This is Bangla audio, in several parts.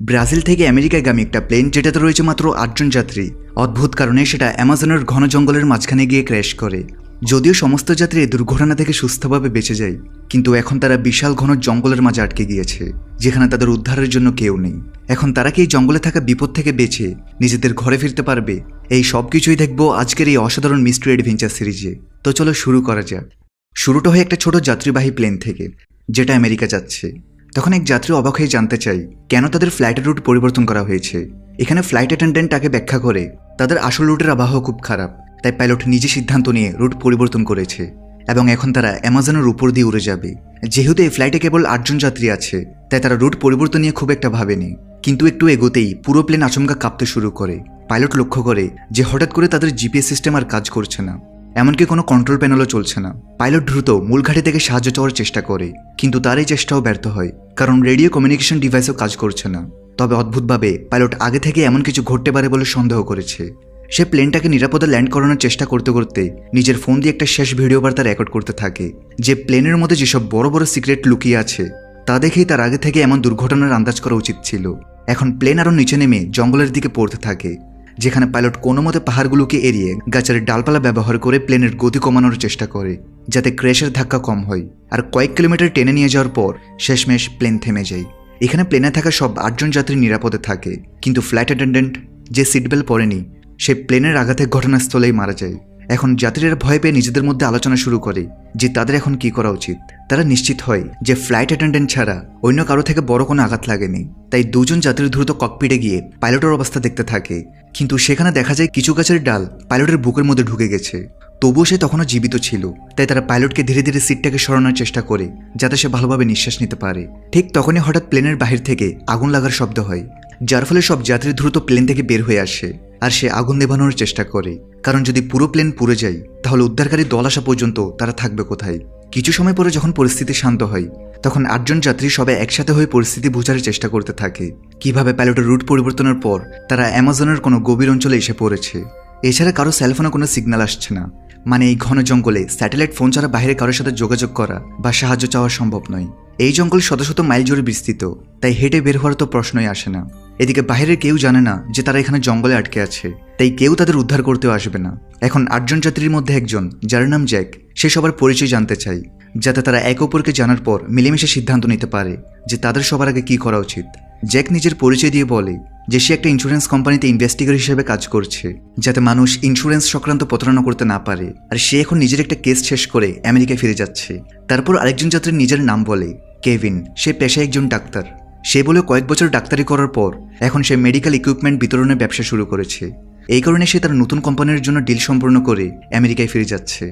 ব্রাজিল থেকে আমেরিকাগামী একটা প্লেন যেটাতে রয়েছে মাত্র ৮ জন যাত্রী, অদ্ভুত কারণে সেটা অ্যামাজনের ঘন জঙ্গলের মাঝখানে গিয়ে ক্র্যাশ করে। যদিও সমস্ত যাত্রী দুর্ঘটনা থেকে সুস্থভাবে বেঁচে যায়, কিন্তু এখন তারা বিশাল ঘন জঙ্গলের মাঝে আটকে গিয়েছে, যেখানে তাদের উদ্ধারের জন্য কেউ নেই। এখন তারা কি এই জঙ্গলে থাকা বিপদ থেকে বেঁচে নিজেদের ঘরে ফিরতে পারবে? এই সব কিছুই দেখবো আজকের এই অসাধারণ মিস্ট্রি অ্যাডভেঞ্চার সিরিজে। তো চলো শুরু করা যাক। শুরুটা হয় একটা ছোট যাত্রীবাহী প্লেন থেকে, যেটা আমেরিকা যাচ্ছে। তখন এক যাত্রী অবাক হয়ে জানতে চাই কেন তাদের ফ্লাইটের রুট পরিবর্তন করা হয়েছে। এখানে ফ্লাইট অ্যাটেন্ডেন্ট তাকে ব্যাখ্যা করে তাদের আসল রুটের আবহাওয়া খুব খারাপ, তাই পাইলট নিজে সিদ্ধান্ত নিয়ে রুট পরিবর্তন করেছে এবং এখন তারা অ্যামাজনের উপর দিয়ে উড়ে যাবে। যেহেতু এই ফ্লাইটে কেবল ৮ জন যাত্রী আছে, তাই তারা রুট পরিবর্তন নিয়ে খুব একটা ভাবেনি। কিন্তু একটু এগোতেই পুরো প্লেন আচমকা কাঁপতে শুরু করে। পাইলট লক্ষ্য করে যে হঠাৎ করে তাদের জিপিএস সিস্টেম আর কাজ করছে না, এমনকি কোনো কন্ট্রোল প্যানেলও চলছে না। পাইলট দ্রুত মূল ঘাঁটি থেকে সাহায্য চাওয়ার চেষ্টা করে, কিন্তু তার এই চেষ্টাও ব্যর্থ হয়, কারণ রেডিও কমিউনিকেশন ডিভাইসও কাজ করছে না। তবে অদ্ভুতভাবে পাইলট আগে থেকে এমন কিছু ঘটতে পারে বলে সন্দেহ করেছে। সে প্লেনটাকে নিরাপদে ল্যান্ড করানোর চেষ্টা করতে করতে নিজের ফোন দিয়ে একটা শেষ ভিডিও বার্তা রেকর্ড করতে থাকে, যে প্লেনের মধ্যে যেসব বড় বড় সিক্রেট লুকিয়ে আছে তা দেখেই তার আগে থেকে এমন দুর্ঘটনার আন্দাজ করা উচিত ছিল। এখন প্লেন আরও নিচে নেমে জঙ্গলের দিকে পড়তে থাকে, যেখানে পাইলট কোনো মতে পাহাড়গুলোকে এড়িয়ে গাছের ডালপালা ব্যবহার করে প্লেনের গতি কমানোর চেষ্টা করে, যাতে ক্র্যাশের ধাক্কা কম হয়। আর কয়েক কিলোমিটার টেনে নিয়ে যাওয়ার পর শেষমেশ প্লেন থেমে যায়। এখানে প্লেনে থাকা সব ৮ জন যাত্রী নিরাপদে থাকে, কিন্তু ফ্লাইট অ্যাটেন্ডেন্ট যে সিট বেল্ট পরেনি সে প্লেনের আঘাতে ঘটনাস্থলেই মারা যায়। এখন যাত্রীরা ভয় পেয়ে নিজেদের মধ্যে আলোচনা শুরু করে যে তাদের এখন কি করা উচিত। তারা নিশ্চিত হয় যে ফ্লাইট অ্যাটেন্ডেন্ট ছাড়া অন্য কারো থেকে বড় কোনো আঘাত লাগেনি, তাই ২ জন যাত্রী দ্রুত ককপিটে গিয়ে পাইলটের অবস্থা দেখতে থাকে। কিন্তু সেখানে দেখা যায় কিছু গাছের ডাল পাইলটের বুকের মধ্যে ঢুকে গেছে, তবুও সে তখনও জীবিত ছিল। তাই তারা পাইলটকে ধীরে ধীরে সিটটাকে সরানোর চেষ্টা করে, যাতে সে ভালোভাবে নিঃশ্বাস নিতে পারে। ঠিক তখনই হঠাৎ প্লেনের বাহির থেকে আগুন লাগার শব্দ হয়, যার ফলে সব যাত্রী দ্রুত প্লেন থেকে বের হয়ে আসে আর সে আগুন নেভানোর চেষ্টা করে, কারণ যদি পুরো প্লেন পুড়ে যায় তাহলে উদ্ধারকারী দল আসা পর্যন্ত তারা থাকবে কোথায়। কিছু সময় পরে যখন পরিস্থিতি শান্ত হয়, তখন ৮ জন যাত্রী সবাই একসাথে হয়ে পরিস্থিতি বোঝার চেষ্টা করতে থাকে, কিভাবে পাইলটের রুট পরিবর্তনের পর তারা অ্যামাজনের কোনো গভীর অঞ্চলে এসে পড়েছে। এছাড়া কারো সেলফোনে কোনো সিগন্যাল আসছে না, মানে এই ঘন জঙ্গলে স্যাটেলাইট ফোন ছাড়া বাইরে কারোর সাথে যোগাযোগ করা বা সাহায্য চাওয়া সম্ভব নয়। এই জঙ্গল শত শত মাইল জুড়ে বিস্তৃত, তাই হেঁটে বের হওয়ার তো প্রশ্নই আসে না। এদিকে বাইরের কেউ জানে না যে তারা এখানে জঙ্গলে আটকে আছে, তাই কেউ তাদের উদ্ধার করতেও আসবে না। এখন ৮ জন যাত্রীর মধ্যে একজন, যার নাম জ্যাক, সে সবার পরিচয় জানতে চায়, যাতে তারা একে অপরকে জানার পর মিলেমিশে সিদ্ধান্ত নিতে পারে যে তাদের সবার আগে কী করা উচিত। জ্যাক নিজের পরিচয় দিয়ে বলে যে সে একটা ইন্স্যুরেন্স কোম্পানিতে ইনভেস্টিগেটর হিসেবে কাজ করছে, যাতে মানুষ ইন্স্যুরেন্স সংক্রান্ত প্রতারণা করতে না পারে। আর সে এখন নিজের একটা কেস শেষ করে আমেরিকায় ফিরে যাচ্ছে। তারপর আরেকজন যাত্রীর নিজের নাম বলে কেভিন। সে পেশায় একজন ডাক্তার। সে বলে কয়েক বছর ডাক্তারি করার পর এখন সে মেডিকেল ইকুইপমেন্ট বিতরণের ব্যবসা শুরু করেছে। এই কারণে সে তার নতুন কোম্পানির জন্য ডিল সম্পূর্ণ করে আমেরিকায় ফিরে যাচ্ছে।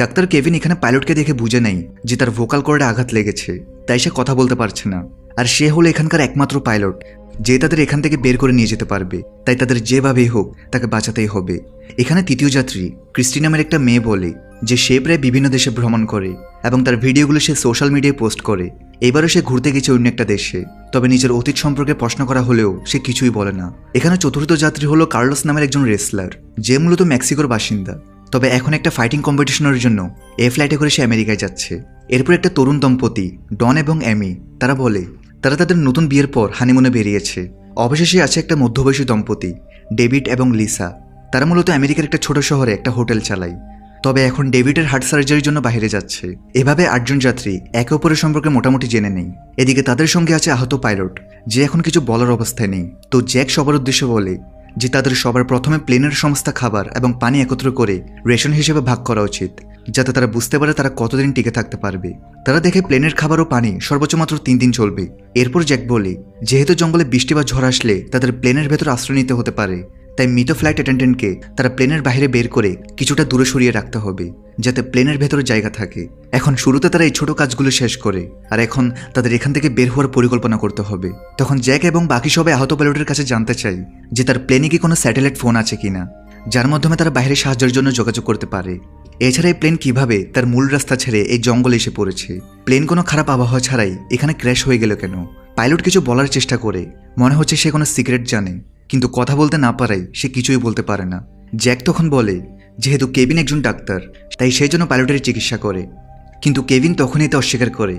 ডাক্তার কেভিন এখানে পাইলটকে দেখে বুঝে নেয় যে তার ভোকাল কর্ডে আঘাত লেগেছে, তাই সে কথা বলতে পারছে না। আর সে হলো এখানকার একমাত্র পাইলট যে তাদের এখান থেকে বের করে নিয়ে যেতে পারবে, তাই তাদের যেভাবেই হোক তাকে বাঁচাতেই হবে। এখানে তৃতীয় যাত্রী ক্রিস্টি নামের একটা মেয়ে বলে যে সে প্রায় বিভিন্ন দেশে ভ্রমণ করে এবং তার ভিডিওগুলো সে সোশ্যাল মিডিয়ায় পোস্ট করে। এবারও সে ঘুরতে গেছে অন্য একটা দেশে, তবে নিজের অতীত সম্পর্কে প্রশ্ন করা হলেও সে কিছুই বলে না। এখানে চতুর্থ যাত্রী হলো কার্লোস নামের একজন রেসলার, যে মূলত মেক্সিকোর বাসিন্দা, তবে এখন একটা ফাইটিং কম্পিটিশনের জন্য এই ফ্লাইটে করে সে আমেরিকায় যাচ্ছে। এরপর একটা তরুণ দম্পতি ডন এবং অ্যামি, তারা বলে তারা তাদের নতুন বিয়ের পর হানিমুনে বেরিয়েছে। অবশেষে আছে একটা মধ্যবয়সী দম্পতি ডেভিড এবং লিসা। তারা মূলত আমেরিকার একটা ছোট শহরে একটা হোটেল চালায়, তবে এখন ডেভিডের হার্ট সার্জারির জন্য বাইরে যাচ্ছে। এভাবে ৮ জন যাত্রী একে অপরের সম্পর্কে মোটামুটি জেনে নেই। এদিকে তাদের সঙ্গে আছে আহত পাইলট, যে এখন কিছু বলার অবস্থায় নেই। তো জ্যাক সবার উদ্দেশ্যে বলে যে তাদের সবার প্রথমে প্লেনের সমস্ত খাবার এবং পানি একত্র করে রেশন হিসেবে ভাগ করা উচিত, যাতে তারা বুঝতে পারে তারা কতদিন টিকে থাকতে পারবে। তারা দেখে প্লেনের খাবার ও পানি সর্বোচ্চ মাত্র ৩ দিন চলবে। এরপর জ্যাক বলে যেহেতু জঙ্গলে বৃষ্টি বা ঝড় আসলে তাদের প্লেনের ভেতর আশ্রয় নিতে হতে পারে, তাই মৃত ফ্লাইট অ্যাটেন্ডেন্টকে তারা প্লেনের বাইরে বের করে কিছুটা দূরে সরিয়ে রাখতে হবে, যাতে প্লেনের ভেতরে জায়গা থাকে। এখন শুরুতে তারা এই ছোট কাজগুলো শেষ করে, আর এখন তাদের এখান থেকে বের হওয়ার পরিকল্পনা করতে হবে। তখন জ্যাক এবং বাকি সবাই আহত পাইলটের কাছে জানতে চাই যে তার প্লেনে কি কোনো স্যাটেলাইট ফোন আছে কিনা, যার মাধ্যমে তারা বাইরে সাহায্যের জন্য যোগাযোগ করতে পারে। এছাড়া এই প্লেন কিভাবে তার মূল রাস্তা ছেড়ে এই জঙ্গলে এসে পড়েছে, প্লেন কোনো খারাপ আবহাওয়া ছাড়াই এখানে ক্র্যাশ হয়ে গেল কেন। পাইলট কিছু বলার চেষ্টা করে, মনে হচ্ছে সে কোনো সিক্রেট জানে, কিন্তু কথা বলতে না পারায় সে কিছুই বলতে পারে না। জ্যাক তখন বলে যেহেতু কেভিন একজন ডাক্তার, তাই সেই জন্য পাইলটের চিকিৎসা করে, কিন্তু কেভিন তখনই তা অস্বীকার করে,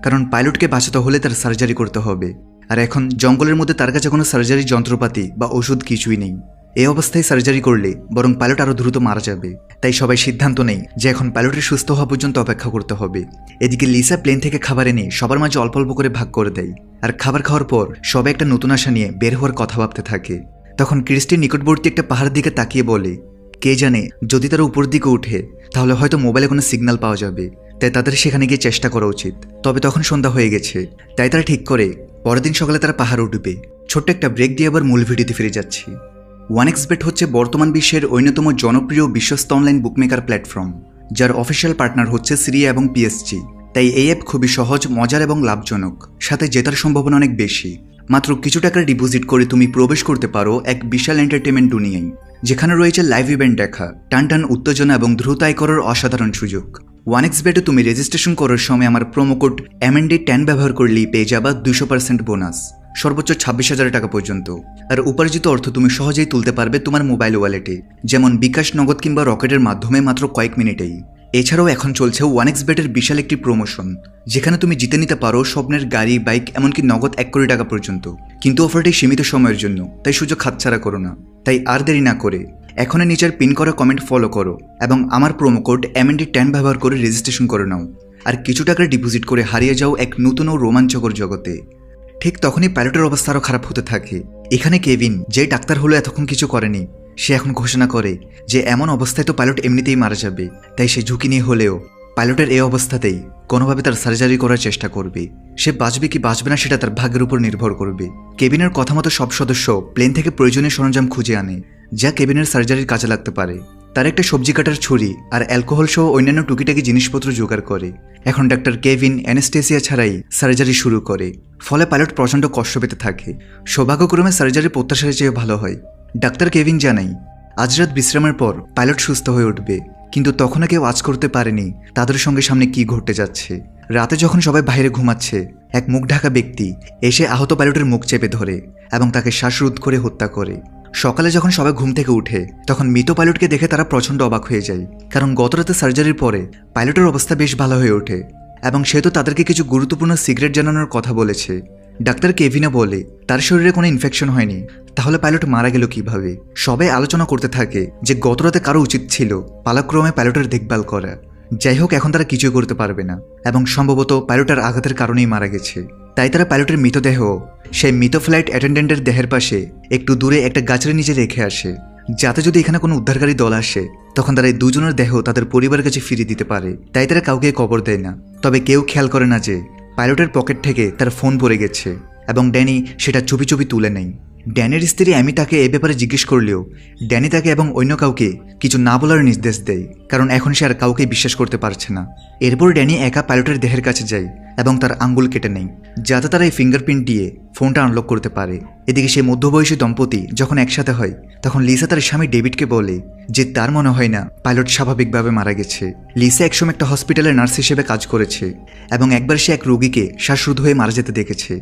কারণ পাইলটকে বাঁচাতে হলে তার সার্জারি করতে হবে। আর এখন জঙ্গলের মধ্যে তার কাছে কোনো সার্জারি যন্ত্রপাতি বা ওষুধ কিছুই নেই। এই অবস্থায় সার্জারি করলে বরং পাইলট আরও দ্রুত মারা যাবে। তাই সবাই সিদ্ধান্ত নেই যে এখন পাইলটের সুস্থ হওয়া পর্যন্ত অপেক্ষা করতে হবে। এদিকে লিসা প্লেন থেকে খাবার এনে সবার মাঝে অল্প অল্প করে ভাগ করে দেয়। আর খাবার খাওয়ার পর সবাই একটা নতুন আশা নিয়ে বের হওয়ার কথা ভাবতে থাকে। তখন ক্রিস্টির নিকটবর্তী একটা পাহাড়ের দিকে তাকিয়ে বলে, কে জানে যদি তারা উপর দিকে উঠে তাহলে হয়তো মোবাইলে কোনো সিগন্যাল পাওয়া যাবে। তাই তাদের সেখানে গিয়ে চেষ্টা করা উচিত। তবে তখন সন্ধ্যা হয়ে গেছে। তাই তারা ঠিক করে পরের দিন সকালে তারা পাহাড় উঠবে। ছোট্ট একটা ব্রেক দিয়ে আবার মূল ভিডিওতে ফিরে যাচ্ছি। 1xBet হচ্ছে বর্তমান বিশ্বের অন্যতম জনপ্রিয় বিশ্বস্ত অনলাইন বুকমেকার প্ল্যাটফর্ম, যার অফিসিয়াল পার্টনার হচ্ছে সিরিয়া এবং পিএসজি। তাই এই অ্যাপ খুবই সহজ, মজার এবং লাভজনক, সাথে জেতার সম্ভাবনা অনেক বেশি। মাত্র কিছু টাকা ডিপোজিট করে তুমি প্রবেশ করতে পারো এক বিশাল এন্টারটেনমেন্ট দুনিয়ায়, যেখানে রয়েছে লাইভ ইভেন্ট দেখা, টান উত্তেজনা এবং দ্রুত আয় করার অসাধারণ সুযোগ। 1xBet-এ তুমি রেজিস্ট্রেশন করার সময় আমার প্রোমো কোড MND10 ব্যবহার করলেই পেয়ে যাবা 200% বোনাস, সর্বোচ্চ 26,000 টাকা পর্যন্ত। আর উপার্জিত অর্থ তুমি সহজেই তুলতে পারবে তোমার মোবাইল ওয়ালেটে, যেমন বিকাশ, নগদ কিংবা রকেটের মাধ্যমে মাত্র কয়েক মিনিটেই। এছাড়াও এখন চলছে 1xBet-এর বিশাল একটি প্রমোশন, যেখানে তুমি জিতে নিতে পারো স্বপ্নের গাড়ি, বাইক, এমনকি নগদ 1 কোটি টাকা পর্যন্ত। কিন্তু অফারটি সীমিত সময়ের জন্য, তাই সুযোগ হাতছাড়া করো না। তাই আর দেরি না করে এখনই নিচের পিন করা কমেন্ট ফলো করো এবং আমার প্রোমো কোড MND10 ব্যবহার করে রেজিস্ট্রেশন করে নাও। আর কিছু টাকা ডিপোজিট করে হারিয়ে যাও এক নতুন ও রোমাঞ্চকর জগতে। ঠিক তখনই পাইলটের অবস্থা আরও খারাপ হতে থাকে। এখানে কেভিন, যে ডাক্তার হলো এতক্ষণ কিছু করেনি, সে এখন ঘোষণা করে যে এমন অবস্থায় তো পাইলট এমনিতেই মারা যাবে। তাই সে ঝুঁকি নিয়ে হলেও পাইলটের এই অবস্থাতেই কোনোভাবে তার সার্জারি করার চেষ্টা করবে। সে বাঁচবে কি বাঁচবে না সেটা তার ভাগ্যের উপর নির্ভর করবে। কেভিনের কথা মতো সব সদস্য প্লেন থেকে প্রয়োজনীয় সরঞ্জাম খুঁজে আনে, যা কেভিনের সার্জারির কাজে লাগতে পারে। তার একটা সবজি কাটার ছুরি আর অ্যালকোহল সহ অন্যান্য টুকিটাকি জিনিসপত্র জোগাড় করে। এখন ডাক্তার কেভিন অ্যানেস্থেসিয়া ছাড়াই সার্জারি শুরু করে। ফলে পাইলট প্রচণ্ড কষ্ট পেতে থাকে। সৌভাগ্যক্রমে সার্জারি প্রত্যাশার চেয়ে ভালো হয়। ডাক্তার কেভিন জানাই, আজ রাত বিশ্রামের পর পাইলট সুস্থ হয়ে উঠবে। কিন্তু তখনও কেউ আজ করতে পারেনি তাদের সঙ্গে সামনে কি ঘটতে যাচ্ছে। রাতে যখন সবাই বাইরে ঘুমাচ্ছে, এক মুখ ঢাকা ব্যক্তি এসে আহত পাইলটের মুখ চেপে ধরে এবং তাকে শ্বাসরোধ করে হত্যা করে। সকালে যখন সবাই ঘুম থেকে উঠে, তখন মৃত পাইলটকে দেখে তারা প্রচণ্ড অবাক হয়ে যায়, কারণ গতরাতে সার্জারির পরে পাইলটের অবস্থা বেশ ভালো হয়ে ওঠে এবং সে তো তাদেরকে কিছু গুরুত্বপূর্ণ সিক্রেট জানানোর কথা বলেছে। ডাক্তার কেভিনা বলে তার শরীরে কোনো ইনফেকশন হয়নি, তাহলে পাইলট মারা গেল কিভাবে। সবাই আলোচনা করতে থাকে যে গতরাতে কারো উচিত ছিল পালাক্রমে পাইলটের দেখভাল করা। যাই হোক, এখন তারা কিছুই করতে পারবে না এবং সম্ভবত পাইলটের আঘাতের কারণেই মারা গেছে। তাই তারা পাইলটের মৃতদেহ সেই মৃত ফ্লাইট অ্যাটেন্ডেন্টের দেহের পাশে একটু দূরে একটা গাছের নিচে রেখে আসে, যাতে যদি এখানে কোনো উদ্ধারকারী দল আসে তখন তারা এই দুজনের দেহ তাদের পরিবারের কাছে ফিরিয়ে দিতে পারে। তাই তারা কাউকে কবর দেয় না। তবে কেউ খেয়াল করে না যে পাইলটের পকেট থেকে তার ফোন পড়ে গেছে এবং ড্যানি সেটা চুপি চুপি তুলে নেয়। ড্যানির স্ত্রী অ্যামি তাকে এ ব্যাপারে জিজ্ঞেস করলেও ড্যানি তাকে এবং অন্য কাউকে কিছু না বলার নির্দেশ দেয়, কারণ এখন সে আর কাউকে বিশ্বাস করতে পারছে না। এরপর ড্যানি একা পাইলটের দেহের কাছে যায় এবং তার আঙ্গুল কেটে নেয়, যাতে তারা এই ফিঙ্গারপ্রিন্ট দিয়ে ফোনটা আনলক করতে পারে। এদিকে সেই মধ্যবয়সী দম্পতি যখন একসাথে হয়, তখন লিসা তার স্বামী ডেভিডকে বলে যে তার মনে হয় না পাইলট স্বাভাবিকভাবে মারা গেছে। লিসা একসময় একটা হসপিটালের নার্স হিসেবে কাজ করেছে এবং একবার সে এক রোগীকে শ্বাসরোধ হয়ে মারা যেতে দেখেছে।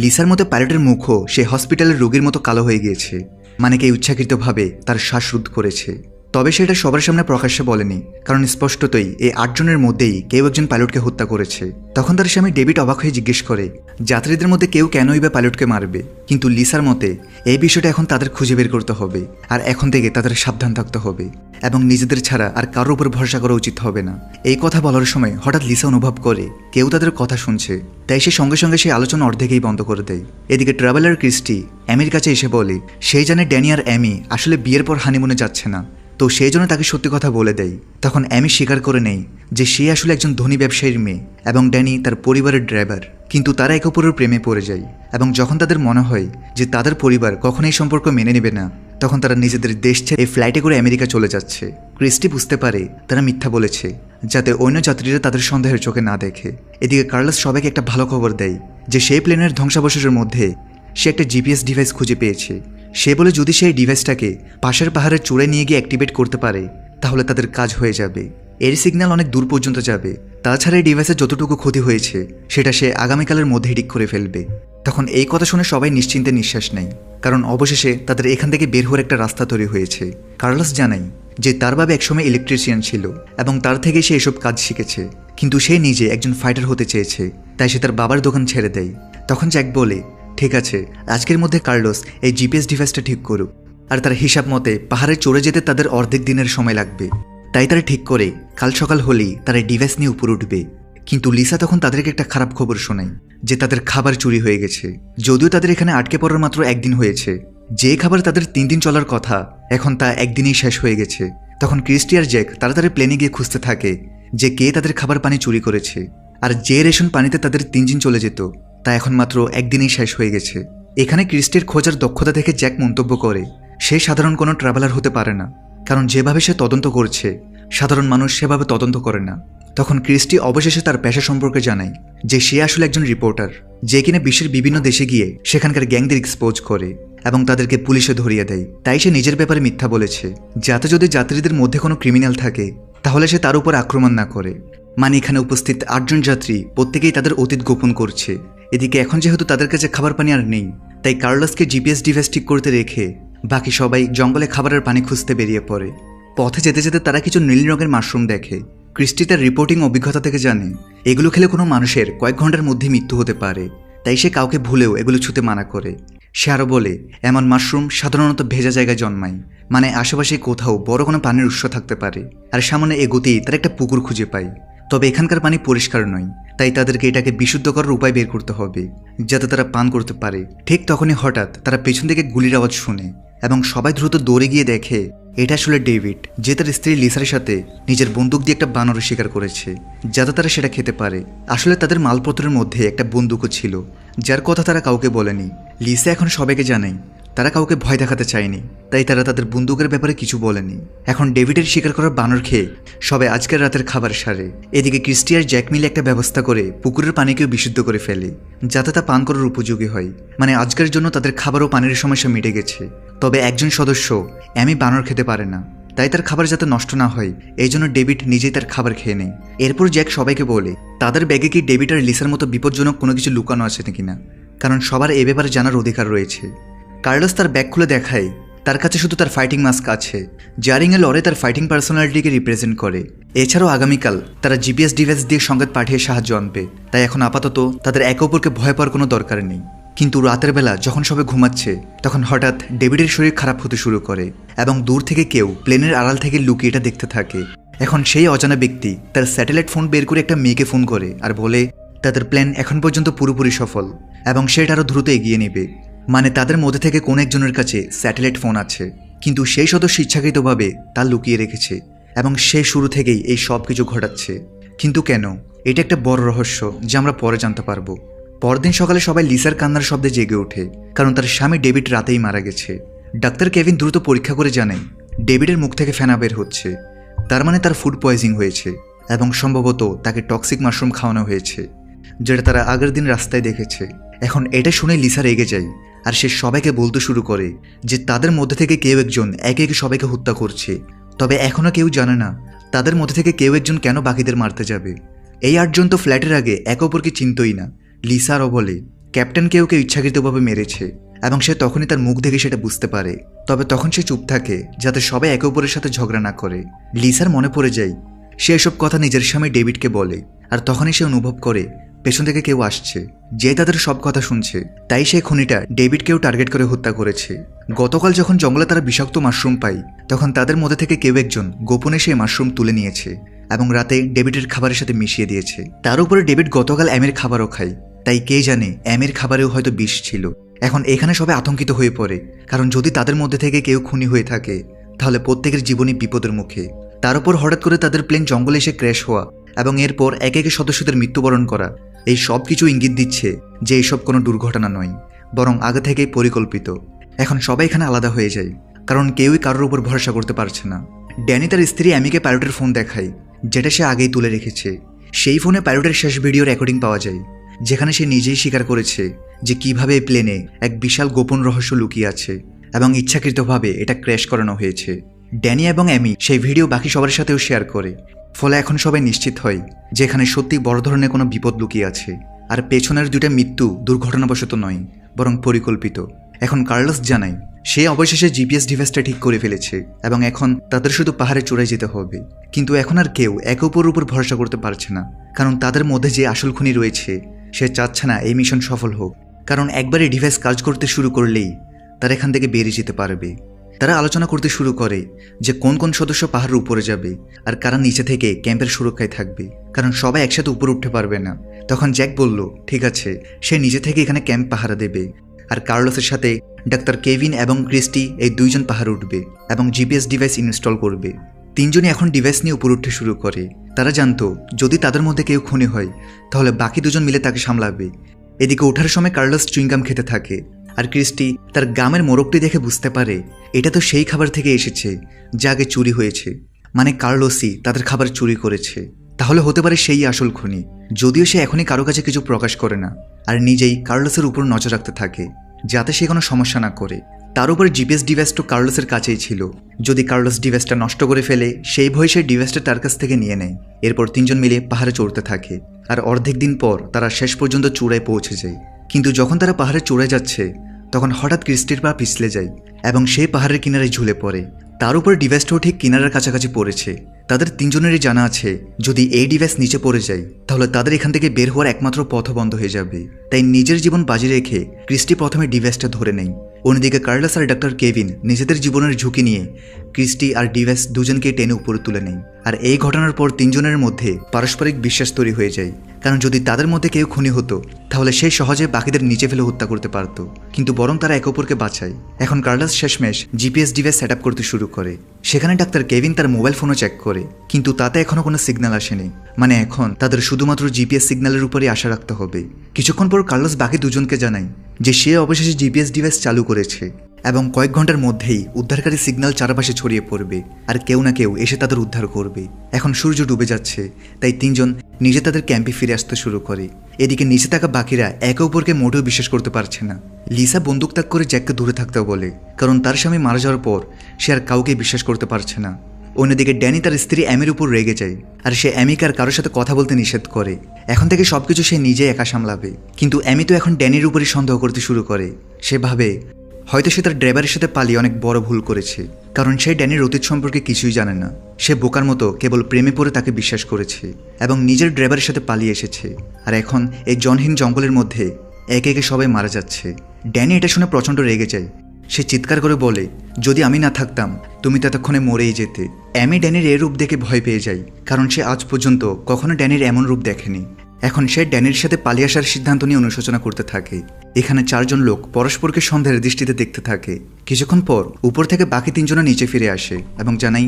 লিসার মতো পাইলটের মুখও সে হসপিটালের রোগীর মতো কালো হয়ে গিয়েছে, মানে কে ইচ্ছাকৃতভাবে তার শ্বাসরোধ করেছে। তবে সেটা সবার সামনে প্রকাশ্যে বলেনি, কারণ স্পষ্টতই এই 8 জনের মধ্যেই কেউ একজন পাইলটকে হত্যা করেছে। তখন তার স্বামী ডেভিড অবাক হয়ে জিজ্ঞেস করে যাত্রীদের মধ্যে কেউ কেনই বা পাইলটকে মারবে। কিন্তু লিসার মতে এই বিষয়টা এখন তাদের খুঁজে বের করতে হবে, আর এখন থেকে তাদের সাবধান থাকতে হবে এবং নিজেদের ছাড়া আর কারোর উপর ভরসা করা উচিত হবে না। এই কথা বলার সময় হঠাৎ লিসা অনুভব করে কেউ তাদের কথা শুনছে, তাই সে সঙ্গে সঙ্গে সেই আলোচনা অর্ধেকেই বন্ধ করে দেয়। এদিকে ট্রাভেলার ক্রিস্টি অ্যামির কাছে এসে বলে সেই জানে ড্যানি আর অ্যামি আসলে বিয়ের পর হানিমুনে যাচ্ছে না, তো সেই জন্য তাকে সত্যি কথা বলে দেয়। তখন অ্যামি স্বীকার করে নেয় যে সে আসলে একজন ধনী ব্যবসায়ীর মেয়ে এবং ড্যানি তার পরিবারের ড্রাইভার। কিন্তু তারা একে অপরের প্রেমে পড়ে যায় এবং যখন তাদের মনে হয় যে তাদের পরিবার কখনোই সম্পর্ক মেনে নেবে না, তখন তারা নিজেদের দেশ ছেড়ে এই ফ্লাইটে করে আমেরিকা চলে যাচ্ছে। ক্রিস্টি বুঝতে পারে তারা মিথ্যা বলেছে, যাতে অন্য যাত্রীরা তাদের সন্দেহের চোখে না দেখে। এদিকে কার্লোস সবাইকে একটা ভালো খবর দেয় যে সেই প্লেনের ধ্বংসাবশেষের মধ্যে সে একটা জিপিএস ডিভাইস খুঁজে পেয়েছে। সে বলে যদি সেই ডিভাইসটাকে পাশের পাহাড়ের চূড়ায় নিয়ে গিয়ে অ্যাক্টিভেট করতে পারে তাহলে তাদের কাজ হয়ে যাবে। এর সিগন্যাল অনেক দূর পর্যন্ত যাবে। তাছাড়া এই ডিভাইসের যতটুকু ক্ষতি হয়েছে সেটা সে আগামীকালের মধ্যেই ঠিক করে ফেলবে। তখন এই কথা শুনে সবাই নিশ্চিন্তে নিঃশ্বাস নেয়, কারণ অবশেষে তাদের এখান থেকে বের হওয়ার একটা রাস্তা তৈরি হয়েছে। কার্লোস জানায় যে তার বাবা একসময় ইলেকট্রিশিয়ান ছিল এবং তার থেকে সে এসব কাজ শিখেছে, কিন্তু সে নিজে একজন ফাইটার হতে চেয়েছে, তাই সে তার বাবার দোকান ছেড়ে দেয়। তখন জ্যাক বলে ঠিক আছে, আজকের মধ্যে কার্লোস এই জিপিএস ডিভাইসটা ঠিক করুক, আর তার হিসাব মতে পাহাড়ে চড়ে যেতে তাদের অর্ধেক দিনের সময় লাগবে। তাই তারা ঠিক করে কাল সকাল হলেই তারা ডিভাইস নিয়ে উপরে উঠবে। কিন্তু লিসা তখন তাদেরকে একটা খারাপ খবর শোনায় যে তাদের খাবার চুরি হয়ে গেছে। যদিও তাদের এখানে আটকে পড়ার মাত্র একদিন হয়েছে, যে খাবার তাদের 3 দিন চলার কথা এখন তা একদিনেই শেষ হয়ে গেছে। তখন ক্রিস্টি আর জ্যাক তাড়াতাড়ি প্লেনে গিয়ে খুঁজতে থাকে যে কে তাদের খাবার পানি চুরি করেছে। আর যে রেশন পানিতে তাদের 3 দিন চলে যেত তা এখন মাত্র একদিনেই শেষ হয়ে গেছে। এখানে ক্রিস্টির খোঁজার দক্ষতা দেখে জ্যাক মন্তব্য করে সে সাধারণ কোনো ট্রাভেলার হতে পারে না, কারণ যেভাবে সে তদন্ত করছে সাধারণ মানুষ সেভাবে তদন্ত করে না। তখন ক্রিস্টি অবশেষে তার পেশা সম্পর্কে জানায় যে সে আসলে একজন রিপোর্টার, যে কিনা বিশ্বের বিভিন্ন দেশে গিয়ে সেখানকার গ্যাংদের এক্সপোজ করে এবং তাদেরকে পুলিশে ধরিয়ে দেয়। তাই সে নিজের ব্যাপারে মিথ্যা বলেছে, যাতে যদি যাত্রীদের মধ্যে কোনো ক্রিমিনাল থাকে তাহলে সে তার উপর আক্রমণ না করে। মানে এখানে উপস্থিত 8 জন যাত্রী প্রত্যেকেই তাদের অতীত গোপন করছে। এদিকে এখন যেহেতু তাদের কাছে খাবার পানি আর নেই, তাই কার্লোসকে জিপিএস ডিভাইস ঠিক করতে রেখে বাকি সবাই জঙ্গলে খাবারের পানি খুঁজতে বেরিয়ে পড়ে। পথে যেতে যেতে তারা কিছু নীল রঙের মাশরুম দেখে। ক্রিস্টি তার রিপোর্টিং অভিজ্ঞতা থেকে জানে এগুলো খেলে কোনো মানুষের কয়েক ঘন্টার মধ্যে মৃত্যু হতে পারে, তাই সে কাউকে ভুলেও এগুলো ছুঁতে মানা করে। সে আরও বলে এমন মাশরুম সাধারণত ভেজা জায়গায় জন্মায়, মানে আশেপাশে কোথাও বড় কোনো পানির উৎস থাকতে পারে। আর সামনে এগোতেই তারা একটা পুকুর খুঁজে পায়, তবে এখানকার পানি পরিষ্কার নয়, তাই তাদেরকে এটাকে বিশুদ্ধ করার উপায় বের করতে হবে যাতে তারা পান করতে পারে। ঠিক তখনই হঠাৎ তারা পেছন থেকে গুলির আওয়াজ শুনে এবং সবাই দ্রুত দৌড়ে গিয়ে দেখে এটা আসলে ডেভিড, যে তার স্ত্রী লিসার সাথে নিজের বন্দুক দিয়ে একটা বানর শিকার করেছে যাতে তারা সেটা খেতে পারে। আসলে তাদের মালপত্রের মধ্যে একটা বন্দুকও ছিল, যার কথা তারা কাউকে বলেনি। লিসা এখন সবাইকে জানায় তারা কাউকে ভয় দেখাতে চায়নি, তাই তারা তাদের বন্দুকের ব্যাপারে কিছু বলেনি। এখন ডেভিডের শিকার করা বানর খেয়ে সবাই আজকের রাতের খাবার সারে। এদিকে ক্রিস্টি আর জ্যাক মিলে একটা ব্যবস্থা করে পুকুরের পানিকেও বিশুদ্ধ করে ফেলে যাতে তা পান করার উপযোগী হয়। মানে আজকের জন্য তাদের খাবার ও পানির সমস্যা মিটে গেছে। তবে একজন সদস্য অ্যামি বানর খেতে পারে না, তাই তার খাবার যাতে নষ্ট না হয় এই জন্য ডেভিড নিজেই তার খাবার খেয়ে নেয়। এরপর জ্যাক সবাইকে বলে তাদের ব্যাগে কি ডেভিড আর লিসার মতো বিপজ্জনক কোনো কিছু লুকানো আছে কিনা, কারণ সবার এ ব্যাপারে জানার অধিকার রয়েছে। কার্লোস তার ব্যাগ খুলে দেখায় তার কাছে শুধু তার ফাইটিং মাস্ক আছে, যা রিংয়ে লড়ে তার ফাইটিং পার্সোনালিটিকে রিপ্রেজেন্ট করে। এছাড়াও আগামীকাল তারা জিপিএস ডিভাইস দিয়ে সংকেত পাঠিয়ে সাহায্য আনবে, তাই এখন আপাতত তাদের একে অপরকে ভয় পাওয়ার কোনো দরকার নেই। কিন্তু রাতের বেলা যখন সবাই ঘুমাচ্ছে তখন হঠাৎ ডেভিডের শরীর খারাপ হতে শুরু করে এবং দূর থেকে কেউ প্লেনের আড়াল থেকে লুকিয়ে এটা দেখতে থাকে। এখন সেই অজানা ব্যক্তি তার স্যাটেলাইট ফোন বের করে একটা মেয়েকে ফোন করে আর বলে তাদের প্ল্যান এখন পর্যন্ত পুরোপুরি সফল এবং সেটা আরও দ্রুত এগিয়ে নেবে। মানে তাদের মধ্যে থেকে কোন একজনের কাছে স্যাটেলাইট ফোন আছে, কিন্তু সেই সদস্য ইচ্ছাকৃতভাবে তা লুকিয়ে রেখেছে এবং সে শুরু থেকেই এই সব কিছু ঘটাচ্ছে। কিন্তু কেন, এটা একটা বড় রহস্য যা আমরা পরে জানতে পারবো। পরদিন সকালে সবাই লিসার কান্নার শব্দে জেগে ওঠে, কারণ তার স্বামী ডেভিড রাতেই মারা গেছে। ডাক্তার কেভিন দ্রুত পরীক্ষা করে জানায় ডেভিডের মুখ থেকে ফেনা বের হচ্ছে, তার মানে তার ফুড পয়জিং হয়েছে এবং সম্ভবত তাকে টক্সিক মাশরুম খাওয়ানো হয়েছে, যেটা তারা আগের দিন রাস্তায় দেখেছে। এখন এটা শুনে লিসা রেগে যায় আর সে সবাইকে বলতে শুরু করে যে তাদের মধ্যে থেকে কেউ একজন একে একে সবাইকে হত্যা করছে। তবে এখনও কেউ জানে না তাদের মধ্যে থেকে কেউ একজন কেন বাকিদের মারতে যাবে। এই 8 জন তো ফ্ল্যাটের আগে একে অপরকে চিনতই না। লিসা আরও বলে ক্যাপ্টেন কেউ ইচ্ছাকৃতভাবে মেরেছে এবং সে তখনই তার মুখ দেখে সেটা বুঝতে পারে, তবে তখন সে চুপ থাকে যাতে সবাই একে অপরের সাথে ঝগড়া না করে। লিসার মনে পড়ে যায় সে এসব কথা নিজের স্বামী ডেভিডকে বলে, আর তখনই সে অনুভব করে পেছন থেকে কেউ আসছে যে তাদের সব কথা শুনছে। তাই সেই খুনিটা ডেভিডকেও টার্গেট করে হত্যা করেছে। গতকাল যখন জঙ্গলে তারা বিষাক্ত মাশরুম পায় তখন তাদের মধ্যে থেকে কেউ একজন গোপনে সেই মাশরুম তুলে নিয়েছে এবং রাতে ডেভিডের খাবারের সাথে মিশিয়ে দিয়েছে। তার উপরে ডেভিড গতকাল অ্যামির খাবারও খায়, তাই কে জানে অ্যামির খাবারেও হয়তো বিষ ছিল। এখন এখানে সবাই আতঙ্কিত হয়ে পড়ে, কারণ যদি তাদের মধ্যে থেকে কেউ খুনি হয়ে থাকে তাহলে প্রত্যেকের জীবনই বিপদের মুখে। তার উপর হঠাৎ করে তাদের প্লেন জঙ্গলে এসে ক্র্যাশ হওয়া এবং এরপর একে একে সদস্যদের মৃত্যুবরণ করা, এই সব কিছু ইঙ্গিত দিচ্ছে যে এইসব কোনো দুর্ঘটনা নয়, বরং আগে থেকেই পরিকল্পিত। এখন সবাই এখানে আলাদা হয়ে যায়, কারণ কেউই কারোর উপর ভরসা করতে পারছে না। ড্যানি তার স্ত্রী অ্যামিকে পাইলটের ফোন দেখায়, যেটা সে আগেই তুলে রেখেছে। সেই ফোনে পাইলটের শেষ ভিডিও রেকর্ডিং পাওয়া যায়, যেখানে সে নিজেই স্বীকার করেছে যে কিভাবে এই প্লেনে এক বিশাল গোপন রহস্য লুকিয়ে আছে এবং ইচ্ছাকৃতভাবে এটা ক্র্যাশ করানো হয়েছে। ড্যানি এবং অ্যামি সেই ভিডিও বাকি সবার সাথেও শেয়ার করে, ফলে এখন সবাই নিশ্চিত হয় যে এখানে সত্যি বড় ধরনের কোনো বিপদ লুকিয়ে আছে, আর পেছনের 2টা মৃত্যু দুর্ঘটনাবশত নয় বরং পরিকল্পিত। এখন কার্লোস জানায় সে অবশেষে জিপিএস ডিভাইসটা ঠিক করে ফেলেছে এবং এখন তাদের শুধু পাহাড়ে চড়ে যেতে হবে। কিন্তু এখন আর কেউ একে অপরের উপর ভরসা করতে পারছে না, কারণ তাদের মধ্যে যে আসল খুনি রয়েছে সে চাচ্ছে না এই মিশন সফল হোক। কারণ একবারে ডিভাইস কাজ করতে শুরু করলেই তারা এখান থেকে বেরিয়ে যেতে পারবে। তারা আলোচনা করতে শুরু করে যে কোন কোন সদস্য পাহাড়ের উপরে যাবে আর কারা নিচে থেকে ক্যাম্পের সুরক্ষায় থাকবে, কারণ সবাই একসাথে উপরে উঠতে পারবে না। তখন জ্যাক বলল ঠিক আছে, সে নিজে থেকে এখানে ক্যাম্প পাহারা দেবে, আর কার্লোসের সাথে ডাক্তার কেভিন এবং ক্রিস্টি এই দুইজন পাহাড়ে উঠবে এবং জিপিএস ডিভাইস ইনস্টল করবে। তিনজনই এখন ডিভাইস নিয়ে উপরে উঠতে শুরু করে। তারা জানতো যদি তাদের মধ্যে কেউ খুনি হয় তাহলে বাকি দুজন মিলে তাকে সামলাবে। এদিকে ওঠার সময় কার্লোস চুইংগাম খেতে থাকে, আর ক্রিস্টি তার গামের মোরগটি দেখে বুঝতে পারে এটা তো সেই খাবার থেকে এসেছে যা আগে চুরি হয়েছে, মানে কার্লোসই তাদের খাবার চুরি করেছে। তাহলে হতে পারে সেই আসল খুনি, যদিও সে এখনই কারো কাছে কিছু প্রকাশ করে না আর নিজেই কার্লোসের উপর নজর রাখতে থাকে যাতে সে কোনো সমস্যা না করে। তার উপর জিপিএস ডিভাইসটা কার্লোসের কাছেই ছিল, যদি কার্লোস ডিভাইসটা নষ্ট করে ফেলে সেই ভয়ে সেই ডিভাইসটা তার কাছ থেকে নিয়ে নেয়। এরপর তিনজন মিলে পাহাড়ে চড়তে থাকে, আর অর্ধেক দিন পর তারা শেষ পর্যন্ত চূড়ায় পৌঁছে যায়। কিন্তু যখন তারা পাহাড়ে চড়ে যাচ্ছে তখন হঠাৎ ক্রিস্টির পা পিছলে যায় এবং সেই পাহাড়ের কিনারে ঝুলে পড়ে। তার উপর ডিভাইসটাও ঠিক কিনারার কাছাকাছি পড়েছে। তাদের তিনজনেরই জানা আছে যদি এই ডিভাইস নিচে পড়ে যায় তাহলে তাদের এখান থেকে বের হওয়ার একমাত্র পথ বন্ধ হয়ে যাবে। তাই নিজের জীবন বাজি রেখে ক্রিস্টি প্রথমে ডিভাইসটা ধরে নেয়। অন্যদিকে কার্লোস আর ডাক্তার কেভিন নিজেদের জীবনের ঝুঁকি নিয়ে ক্রিস্টি আর ডিভাইস দুজনকে টেনে উপরে তুলে নেয়। আর এই ঘটনার পর তিনজনের মধ্যে পারস্পরিক বিশ্বাস তৈরি হয়ে যায়, কারণ যদি তাদের মধ্যে কেউ খুনি হতো তাহলে সে সহজে বাকিদের নিচে ফেলে হত্যা করতে পারত, কিন্তু বরং তারা একে অপরকে বাঁচায়। এখন কার্লোস শেষমেশ জিপিএস ডিভাইস সেট আপ করতে শুরু করে। সেখানে ডাক্তার কেভিন তার মোবাইল ফোনও চেক করে, কিন্তু তাতে এখনো কোনো সিগন্যাল আসেনি। মানে এখন তাদের শুধুমাত্র জিপিএস সিগন্যালের উপরই আশা রাখতে হবে। কিছুক্ষণ পর কার্লোস বাকি দুজনকে জানায় যে সে অবশেষে জিপিএস ডিভাইস চালু করেছে এবং কয়েক ঘন্টার মধ্যেই উদ্ধারকারী সিগন্যাল চারপাশে ছড়িয়ে পড়বে আর কেউ না কেউ এসে তাদের উদ্ধার করবে। এখন সূর্য ডুবে যাচ্ছে, তাই তিনজন নিজে তাদের ক্যাম্পে ফিরে আসতে শুরু করে। এদিকে নিচে থাকা বাকিরা একে অপরকে মোটেও বিশ্বাস করতে পারছে না। লিসা বন্দুক তাক করে জ্যাককে দূরে থাকতে বলে, কারণ তার স্বামী মারা যাওয়ার পর সে আর কাউকে বিশ্বাস করতে পারছে না। অন্যদিকে ড্যানি তার স্ত্রী অ্যামির উপর রেগে যায়, আর সে অ্যামিকে আর কারোর সাথে কথা বলতে নিষেধ করে। এখন থেকে সবকিছু সে নিজে একা সামলাবে। কিন্তু অ্যামি তো এখন ড্যানির উপরই সন্দেহ করতে শুরু করে। সে ভাবে হয়তো সে তার ড্রাইভারের সাথে পালিয়ে অনেক বড় ভুল করেছে, কারণ সে ড্যানির অতীত সম্পর্কে কিছুই জানে না। সে বোকার মতো কেবল প্রেমে পড়ে তাকে বিশ্বাস করেছে এবং নিজের ড্রাইভারের সাথে পালিয়ে এসেছে। আর এখন এই জনহীন জঙ্গলের মধ্যে একে একে সবাই মারা যাচ্ছে। ড্যানি এটা শুনে প্রচণ্ড রেগে যায়। সে চিৎকার করে বলে, যদি আমি না থাকতাম তুমি ততক্ষণে মরেই যেতে। অ্যামি ড্যানির এই রূপ দেখে ভয় পেয়ে যায়, কারণ সে আজ পর্যন্ত কখনো ড্যানির এমন রূপ দেখেনি। এখন সে ড্যানির সাথে পালিয়ে আসার সিদ্ধান্ত নিয়ে অনুশোচনা করতে থাকে। এখানে চারজন লোক পরস্পরকে সন্দেহের দৃষ্টিতে দেখতে থাকে। কিছুক্ষণ পর উপর থেকে বাকি তিনজনে নিচে ফিরে আসে এবং জানাই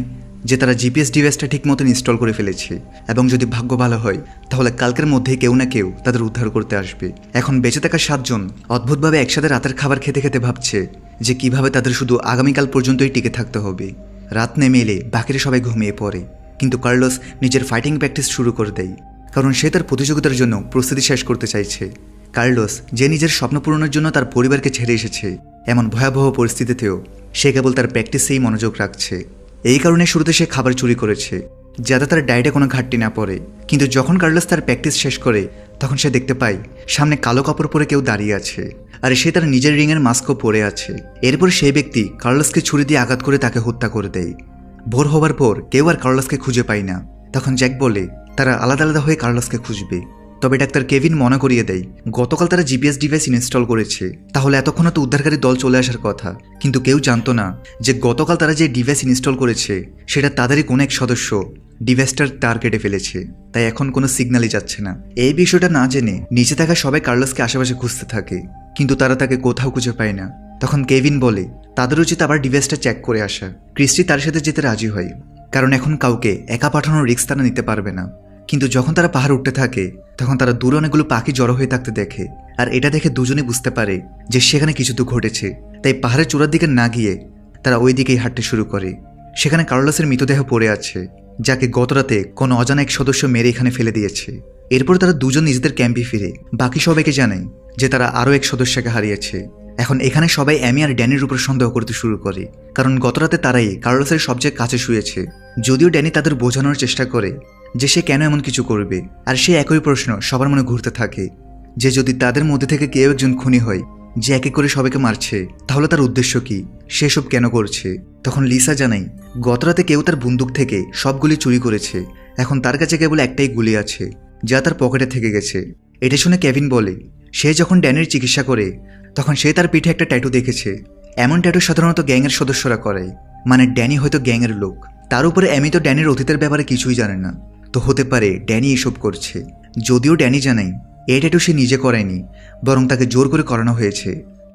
যে তারা জিপিএস ডিভাইসটা ঠিক মতন ইনস্টল করে ফেলেছে এবং যদি ভাগ্য ভালো হয় তাহলে কালকের মধ্যেই কেউ না কেউ তাদের উদ্ধার করতে আসবে। এখন বেঁচে থাকা সাতজন অদ্ভুতভাবে একসাথে রাতের খাবার খেতে খেতে ভাবছে যে কিভাবে তাদের শুধু আগামীকাল পর্যন্তই টিকে থাকতে হবে। রাত নেমে এলে বাকিরা সবাই ঘুমিয়ে পড়ে, কিন্তু কার্লোস নিজের ফাইটিং প্র্যাকটিস শুরু করে দেয়, কারণ সে তার প্রতিযোগিতার জন্য প্রস্তুতি শেষ করতে চাইছে। কার্লোস যে নিজের স্বপ্ন পূরণের জন্য তার পরিবারকে ছেড়ে এসেছে, এমন ভয়াবহ পরিস্থিতিতেও সে কেবল তার প্র্যাকটিসেই মনোযোগ রাখছে। এই কারণে শুরুতে সে খাবার চুরি করেছে যাতে তার ডায়েটে কোনো ঘাটতি না পড়ে। কিন্তু যখন কার্লোস তার প্র্যাকটিস শেষ করে তখন সে দেখতে পায় সামনে কালো কাপড় পরে কেউ দাঁড়িয়ে আছে, আর সে তার নিজের রিংয়ের মাস্কও পরে আছে। এরপর সেই ব্যক্তি কার্লোসকে ছুরি দিয়ে আঘাত করে তাকে হত্যা করে দেয়। ভোর হবার পর কেউ আর কার্লোসকে খুঁজে পায় না। তখন জ্যাক বলে তারা আলাদা আলাদা হয়ে কার্লোসকে খুঁজবে। তবে ডাক্তার কেভিন মনে করিয়ে দেয় গতকাল তারা জিপিএস ডিভাইস ইনস্টল করেছে, তাহলে এতক্ষণ তো উদ্ধারকারী দল চলে আসার কথা। কিন্তু কেউ জানতো না যে গতকাল তারা যে ডিভাইস ইনস্টল করেছে সেটা তাদেরই কোনো এক সদস্য ডিভাইসটার তার কেটে ফেলেছে, তাই এখন কোনো সিগন্যালই যাচ্ছে না। এই বিষয়টা না জেনে নিচে থাকা সবাই কার্লোসকে আশেপাশে খুঁজতে থাকে, কিন্তু তারা তাকে কোথাও খুঁজে পায় না। তখন কেভিন বলে তাদের উচিত আবার ডিভাইসটা চেক করে আসা। ক্রিস্টি তার সাথে যেতে রাজি হয়, কারণ এখন কাউকে একা পাঠানোর রিস্ক তারা নিতে পারবে না। কিন্তু যখন তারা পাহাড় উঠতে থাকে তখন তারা দূরে অনেকগুলো পাখি জড়ো হয়ে থাকতে দেখে, আর এটা দেখে দুজনে বুঝতে পারে যে সেখানে কিছু তো ঘটেছে। তাই পাহাড়ের চূড়ার দিকে না গিয়ে তারা ওই দিকেই হাঁটতে শুরু করে। সেখানে কার্লোসের মৃতদেহ পড়ে আছে, যাকে গতরাতে কোনো অজানা এক সদস্য মেরে এখানে ফেলে দিয়েছে। এরপর তারা দুজন নিজেদের ক্যাম্পে ফিরে বাকি সবাইকে জানায় যে তারা আরও এক সদস্যকে হারিয়েছে। এখন এখানে সবাই অ্যামি আর ড্যানির উপর সন্দেহ করতে শুরু করে, কারণ গতরাতে তারাই কার্লোসের সবচেয়ে কাছে শুয়েছে। যদিও ড্যানি তাদের বোঝানোর চেষ্টা করে যে সে কেন এমন কিছু করবে, আর সে একই প্রশ্ন সবার মনে ঘুরতে থাকে যে যদি তাদের মধ্যে থেকে কেউ একজন খুনি হয় যে এক এক করে সবাইকে মারছে, তাহলে তার উদ্দেশ্য কি, সেসব কেন করছে। তখন লিসা জানাই গতরাতে কেউ তার বন্দুক থেকে সবগুলি চুরি করেছে, এখন তার কাছে কেবল একটাই গুলি আছে যা তার পকেটে থেকে গেছে। এটা শুনে কেভিন বলে সে যখন ড্যানির চিকিৎসা করে তখন সে তার পিঠে একটা ট্যাটু দেখেছে। এমন ট্যাটু সাধারণত গ্যাংয়ের সদস্যরা করে, মানে ড্যানি হয়তো গ্যাংয়ের লোক। তার উপরে এমি তো ড্যানির অতীতের ব্যাপারে কিছুই জানে না, তো হতে পারে ড্যানি এসব করছে। যদিও ড্যানি জানাই এই ট্যাটু সে নিজে করায়নি, বরং তাকে জোর করে করানো হয়েছে।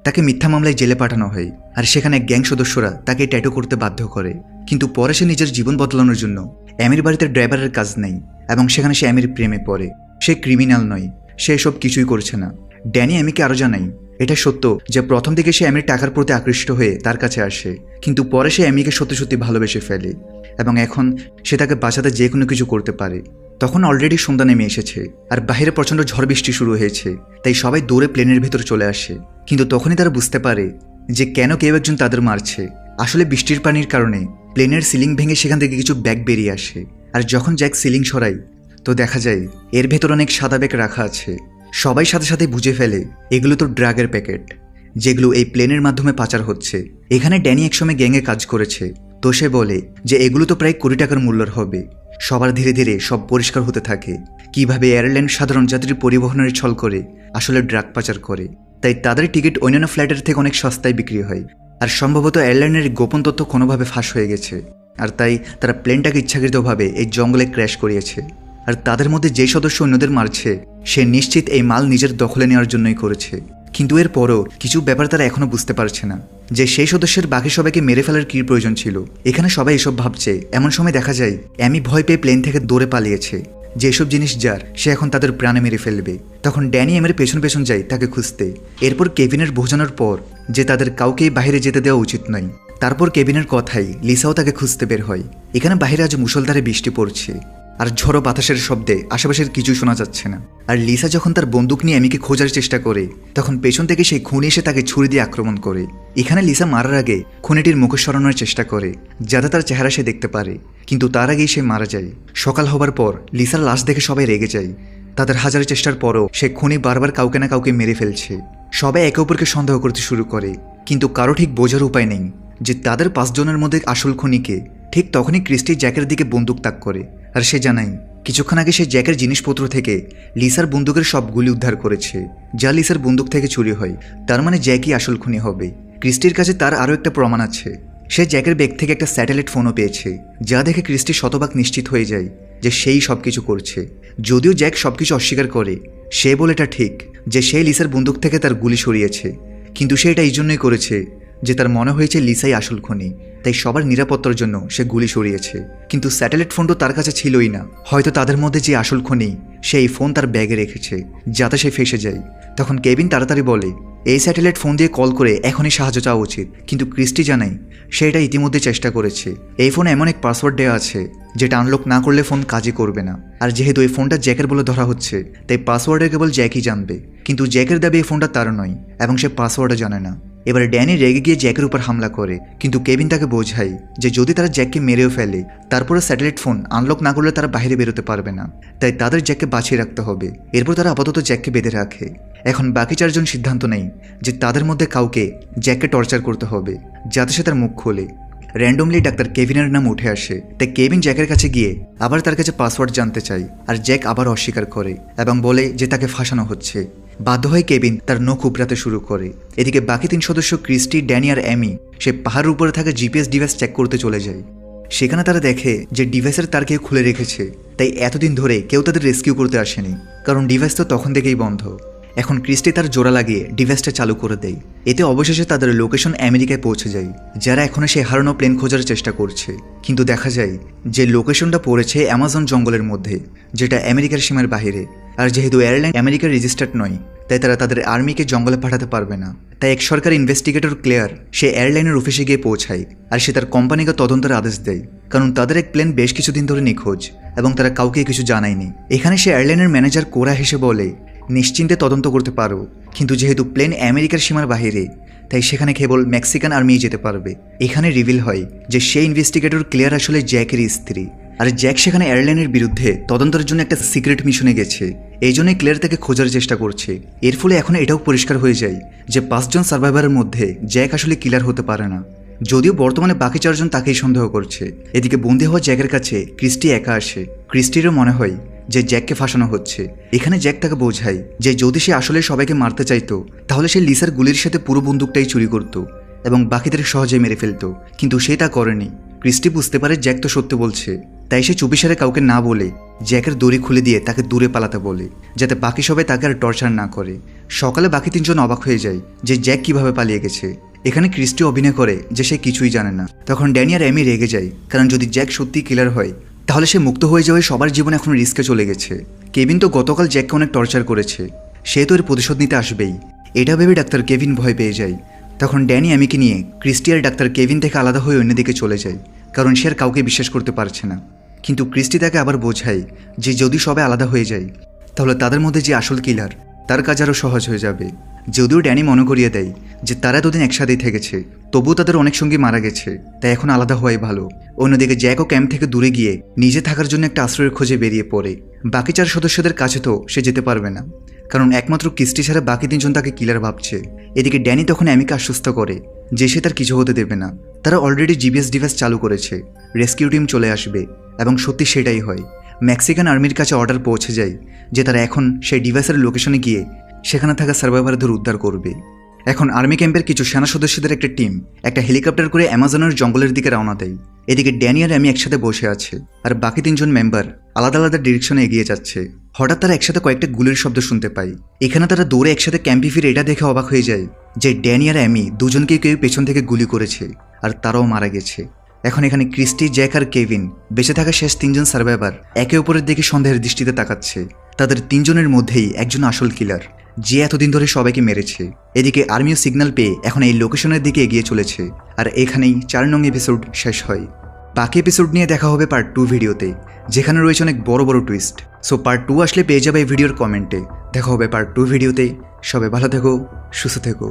তাকে মিথ্যা মামলায় জেলে পাঠানো হয়, আর সেখানে গ্যাং সদস্যরা তাকে ট্যাটু করতে বাধ্য করে। কিন্তু পরে সে নিজের জীবন বদলানোর জন্য অ্যামির বাড়িতে ড্রাইভারের কাজ নেয় এবং সেখানে সে অ্যামির প্রেমে পড়ে। সে ক্রিমিনাল নয়, সে এসব কিছুই করছে না। ড্যানি অ্যামিকে আরও জানাই এটা সত্য যে প্রথম দিকে সে অ্যামির টাকার প্রতি আকৃষ্ট হয়ে তার কাছে আসে, কিন্তু পরে সে অ্যামিকে সত্যি সত্যি ভালোবেসে ফেলে এবং এখন সে তাকে বাঁচাতে যে কোনো কিছু করতে পারে। তখন অলরেডি সন্ধ্যা নেমে এসেছে আর বাইরে প্রচণ্ড ঝড় বৃষ্টি শুরু হয়েছে, তাই সবাই দৌড়ে প্লেনের ভেতর চলে আসে। কিন্তু তখনই তারা বুঝতে পারে যে কেন কেউ একজন তাদের মারছে। আসলে বৃষ্টির পানির কারণে প্লেনের সিলিং ভেঙে সেখান থেকে কিছু ব্যাগ বেরিয়ে আসে, আর যখন জ্যাক সিলিং সরায় তো দেখা যায় এর ভেতর অনেক সাদা ব্যাগ রাখা আছে। সবাই সাথে সাথে বুঝে ফেলে এগুলো তো ড্রাগের প্যাকেট, যেগুলো এই প্লেনের মাধ্যমে পাচার হচ্ছে। এখানে ড্যানি একসময় গ্যাংয়ে কাজ করেছে, তো সে বলে যে এগুলো তো প্রায় কোটি টাকার মূল্যের হবে। সবার ধীরে ধীরে সব পরিষ্কার হতে থাকে কিভাবে এয়ারলাইন সাধারণ যাত্রীর পরিবহনের ছল করে আসলে ড্রাগ পাচার করে। তাই তাদের টিকিট অন্যান্য ফ্লাইটের থেকে অনেক সস্তায় বিক্রি হয়, আর সম্ভবত এয়ারলাইনের গোপন তথ্য কোনোভাবে ফাঁস হয়ে গেছে, আর তাই তারা প্লেনটাকে ইচ্ছাকৃতভাবে এই জঙ্গলে ক্র্যাশ করিয়েছে। আর তাদের মধ্যে যে সদস্য অন্যদের মারছে সে নিশ্চিত এই মাল নিজের দখলে নেওয়ার জন্যই করেছে। কিন্তু এর পরও কিছু ব্যাপার তারা এখনো বুঝতে পারছে না যে সেই সদস্যের বাকি সবাইকে মেরে ফেলার কী প্রয়োজন ছিল। এখানে সবাই এসব ভাবছে, এমন সময় দেখা যায় অ্যামি ভয় পেয়ে প্লেন থেকে দৌড়ে পালিয়েছে। যেসব জিনিস যার সে এখন তাদের প্রাণে মেরে ফেলবে। তখন ড্যানি এমের পেছন পেছন যায় তাকে খুঁজতে। এরপর কেভিনের বোঝানোর পর যে তাদের কাউকেই বাইরে যেতে দেওয়া উচিত নয়, তারপর কেভিনের কথাই লিসাও তাকে খুঁজতে বের হয়। এখানে বাইরে আজ মুষলধারে বৃষ্টি পড়ছে আর ঝড়ো বাতাসের শব্দে আশেপাশের কিছুই শোনা যাচ্ছে না। আর লিসা যখন তার বন্দুক নিয়ে অ্যামিকে খোঁজার চেষ্টা করে তখন পেছন থেকে সেই খুনি এসে তাকে ছুরি দিয়ে আক্রমণ করে। এখানে লিসা মারার আগে খুনিটির মুখে সরানোর চেষ্টা করে যাতে তার চেহারা সে দেখতে পারে, কিন্তু তার আগেই সে মারা যায়। সকাল হবার পর লিসার লাশ দেখে সবাই রেগে যায়। তাদের হাজার চেষ্টার পরও সে খুনি বারবার কাউকে না কাউকে মেরে ফেলছে। সবাই একে অপরকে সন্দেহ করতে শুরু করে, কিন্তু কারো ঠিক বোঝার উপায় নেই যে তাদের 5 জনের মধ্যে আসল খুনিকে। ঠিক তখনই ক্রিস্টি জ্যাকের দিকে বন্দুক তাক করে, আর সে জানায় কিছুক্ষণ আগে সে জ্যাকের জিনিসপত্র থেকে লিসার বন্দুকের সব গুলি উদ্ধার করেছে, যা লিসার বন্দুক থেকে চুরি হয়। তার মানে জ্যাকই আসল খুনি হবে। ক্রিস্টির কাছে তার আরও একটা প্রমাণ আছে। সে জ্যাকের ব্যাগ থেকে একটা স্যাটেলাইট ফোনও পেয়েছে, যা দেখে ক্রিস্টি শতভাগ নিশ্চিত হয়ে যায় যে সেই সব কিছু করছে। যদিও জ্যাক সবকিছু অস্বীকার করে, সে বলে এটা ঠিক যে সে লিসার বন্দুক থেকে তার গুলি সরিয়েছে, কিন্তু সে এটা এই জন্যই করেছে যে তার মনে হয়েছে লিসাই আসল খুনি, তাই সবার নিরাপত্তার জন্য সে গুলি সরিয়েছে। কিন্তু স্যাটেলাইট ফোন তো তার কাছে ছিলই না। হয়তো তাদের মধ্যে যে আসল খুনি সে এই ফোন তার ব্যাগে রেখেছে যাতে সে ফেঁসে যায়। তখন কেভিন তাড়াতাড়ি বলে এই স্যাটেলাইট ফোন দিয়ে কল করে এখনই সাহায্য চাওয়া উচিত, কিন্তু ক্রিস্টি জানায় সে এটা ইতিমধ্যে চেষ্টা করেছে। এই ফোনে এমন এক পাসওয়ার্ড দেওয়া আছে যেটা আনলক না করলে ফোন কাজই করবে না, আর যেহেতু এই ফোনটা জ্যাকের বলে ধরা হচ্ছে তাই পাসওয়ার্ডে কেবল জ্যাকই জানবে। কিন্তু জ্যাকের দাবি এই ফোনটা তার নয় এবং সে পাসওয়ার্ডও জানে না। এবার ড্যানি রেগে গিয়ে জ্যাকের উপর হামলা করে, কিন্তু কেভিন তাকে বোঝায় যে যদি তারা জ্যাককে মেরেও ফেলে তারপরে স্যাটেলাইট ফোন আনলক না করলে তারা বাইরে বেরোতে পারবে না, তাই তাদের জ্যাককে বাঁচিয়ে রাখতে হবে। এরপর তারা আপাতত জ্যাককে বেঁধে রাখে। এখন বাকি 4 জন সিদ্ধান্ত নেয় যে তাদের মধ্যে কাউকে জ্যাককে টর্চার করতে হবে যাতে সে তার মুখ খোলে। র্যান্ডমলি ডাক্তার কেভিনের নাম উঠে আসে, তাই কেভিন জ্যাকের কাছে গিয়ে আবার তার কাছে পাসওয়ার্ড জানতে চায়, আর জ্যাক আবার অস্বীকার করে এবং বলে যে তাকে ফাঁসানো হচ্ছে। বাধ্য হয়ে কেভিন তার নখ উপড়াতে শুরু করে। এদিকে বাকি 3 সদস্য ক্রিস্টি, ড্যানি আর অ্যামি সে পাহাড়ের উপরে থাকা জিপিএস ডিভাইস চেক করতে চলে যায়। সেখানে তারা দেখে যে ডিভাইসের তার কেউ খুলে রেখেছে, তাই এতদিন ধরে কেউ তাদের রেস্কিউ করতে আসেনি, কারণ ডিভাইস তো তখন থেকেই বন্ধ। এখন ক্রিস্টি তার জোড়া লাগিয়ে ডিভাইসটা চালু করে দেয়। এতে অবশেষে তাদের লোকেশন আমেরিকায় পৌঁছে যায়, যারা এখনো সেই হারানো প্লেন খোঁজার চেষ্টা করছে। কিন্তু দেখা যায় যে লোকেশনটা পড়েছে অ্যামাজন জঙ্গলের মধ্যে, যেটা আমেরিকার সীমার বাইরে। আর যেহেতু এয়ারলাইন আমেরিকার রেজিস্টার্ড নয়, তাই তারা তাদের আর্মিকে জঙ্গলে পাঠাতে পারবে না। তাই এক সরকারি ইনভেস্টিগেটর ক্লেয়ার সে এয়ারলাইনের অফিসে গিয়ে পৌঁছায়, আর সে তার কোম্পানিকে তদন্তের আদেশ দেয়, কারণ তাদের এক প্লেন বেশ কিছুদিন ধরে নিখোঁজ এবং তারা কাউকে কিছু জানায়নি। এখানে সে এয়ারলাইনের ম্যানেজার কোরা হেসে বলে নিশ্চিন্তে তদন্ত করতে পারো, কিন্তু যেহেতু প্লেন আমেরিকার সীমার বাইরে তাই সেখানে কেবল মেক্সিকান আর্মি যেতে পারবে। এখানে রিভিল হয় যে সেই ইনভেস্টিগেটর ক্লেয়ার আসলে জ্যাকেরই স্ত্রী, আর জ্যাক সেখানে এয়ারলাইনের বিরুদ্ধে তদন্তের জন্য একটা সিক্রেট মিশনে গেছে। এই জন্যই ক্লেয়ার তাকে খোঁজার চেষ্টা করছে। এর ফলে এখন এটাও পরিষ্কার হয়ে যায় যে 5 জন সার্ভাইভারের মধ্যে জ্যাক আসলে কিলার হতে পারে না, যদিও বর্তমানে বাকি 4 জন তাকেই সন্দেহ করছে। এদিকে বন্দী হওয়া জ্যাকের কাছে ক্রিস্টি একা আসে। ক্রিস্টিরও মনে হয় যে জ্যাককে ফাঁসানো হচ্ছে। এখানে জ্যাক তাকে বোঝায় যে যদি সে আসলে সবাইকে মারতে চাইতো তাহলে সে লিসার গুলির সাথে পুরো বন্দুকটাই চুরি করত এবং বাকিদের সহজে মেরে ফেলতো, কিন্তু সে তা করেনি। ক্রিস্টি বুঝতে পারে জ্যাক তো সত্যি বলছে, তাই সে চুপিসারে কাউকে না বলে জ্যাকের দড়ি খুলে দিয়ে তাকে দূরে পালাতে বলে, যাতে বাকি সবাই তাকে আর টর্চার না করে। সকালে বাকি 3 জন অবাক হয়ে যায় যে জ্যাক কিভাবে পালিয়ে গেছে। এখানে ক্রিস্টি অভিনয় করে যে সে কিছুই জানে না। তখন ড্যানি আর অ্যামি রেগে যায়, কারণ যদি জ্যাক সত্যি কিলার হয় তাহলে সে মুক্ত হয়ে যাওয়ায় সবার জীবন এখন রিস্কে চলে গেছে। কেভিন তো গতকাল জ্যাককে অনেক টর্চার করেছে, সে তো এর প্রতিশোধ নিতে আসবেই। এটা ভেবে ডাক্তার কেভিন ভয় পেয়ে যায়। তখন ড্যানি অ্যামিকে নিয়ে ক্রিস্টি আর ডাক্তার কেভিন থেকে আলাদা হয়ে অন্যদিকে চলে যায়, কারণ সে আর কাউকে বিশ্বাস করতে পারছে না। কিন্তু ক্রিস্টি তাকে আবার বোঝায় যে যদি সবাই আলাদা হয়ে যায় তাহলে তাদের মধ্যে যে আসল কিলার তার কাজ আরও সহজ হয়ে যাবে। যদিও ড্যানি মনে করিয়ে দেয় যে তারা দুদিন একসাথেই থেকেছে, তবুও তাদের অনেক সঙ্গী মারা গেছে, তাই এখন আলাদা হওয়াই ভালো। অন্যদিকে জ্যাকও ক্যাম্প থেকে দূরে গিয়ে নিজে থাকার জন্য একটা আশ্রয়ের খোঁজে বেরিয়ে পড়ে। বাকি 4 সদস্যদের কাছে তো সে যেতে পারবে না, কারণ একমাত্র ক্রিস্টি ছাড়া বাকি 3 জন তাকে কিলার ভাবছে। এদিকে ড্যানি তখন অ্যামিকে আশ্বস্ত করে যে সে তার কিছু হতে দেবে না। তারা অলরেডি জিপিএস ডিভাইস চালু করেছে, রেস্কিউ টিম চলে আসবে, এবং সত্যি সেটাই হয়। মেক্সিকান আর্মির কাছে অর্ডার পৌঁছে যায় যে তারা এখন সেই ডিভাইসের লোকেশনে গিয়ে সেখানে থাকা সার্ভাইভারদের উদ্ধার করবে। এখন আর্মি ক্যাম্পের কিছু সেনা সদস্যদের একটা টিম একটা হেলিকপ্টার করে অ্যামাজনের জঙ্গলের দিকে রওনা দেয়। এদিকে ড্যানি আর অ্যামি একসাথে বসে আছে, আর বাকি 3 জন মেম্বার আলাদা আলাদা ডিরেকশনে এগিয়ে যাচ্ছে। হঠাৎ তারা একসাথে কয়েকটা গুলির শব্দ শুনতে পায়। এখানে তারা দৌড়ে একসাথে ক্যাম্পে ফিরে এটা দেখে অবাক হয়ে যায় যে ড্যানি আর অ্যামি দুজনকে কেউ পেছন থেকে গুলি করেছে, আর তারাও মারা গেছে। এখন এখানে ক্রিস্টি, জ্যাক আর কেভিন বেঁচে থাকা শেষ 3 জন সার্ভাইভার একে অপরের দিকে সন্দেহের দৃষ্টিতে তাকাচ্ছে। তাদের 3 জনের মধ্যেই একজন আসল কিলার, যে এতদিন ধরে সবাইকে মেরেছে। এদিকে আর্মিও সিগন্যাল পেয়ে এখন এই লোকেশনের দিকে এগিয়ে চলেছে। আর এখানেই 4 নং এপিসোড শেষ হয়। বাকি এপিসোড নিয়ে দেখা হবে পার্ট 2 ভিডিওতে, যেখানে রয়েছে অনেক বড় বড় টুইস্ট। সো পার্ট 2 আসলে পেয়ে যাবে এই ভিডিওর কমেন্টে। দেখা হবে পার্ট 2 ভিডিওতে। সবাই ভালো থেকো, সুস্থ থেকো।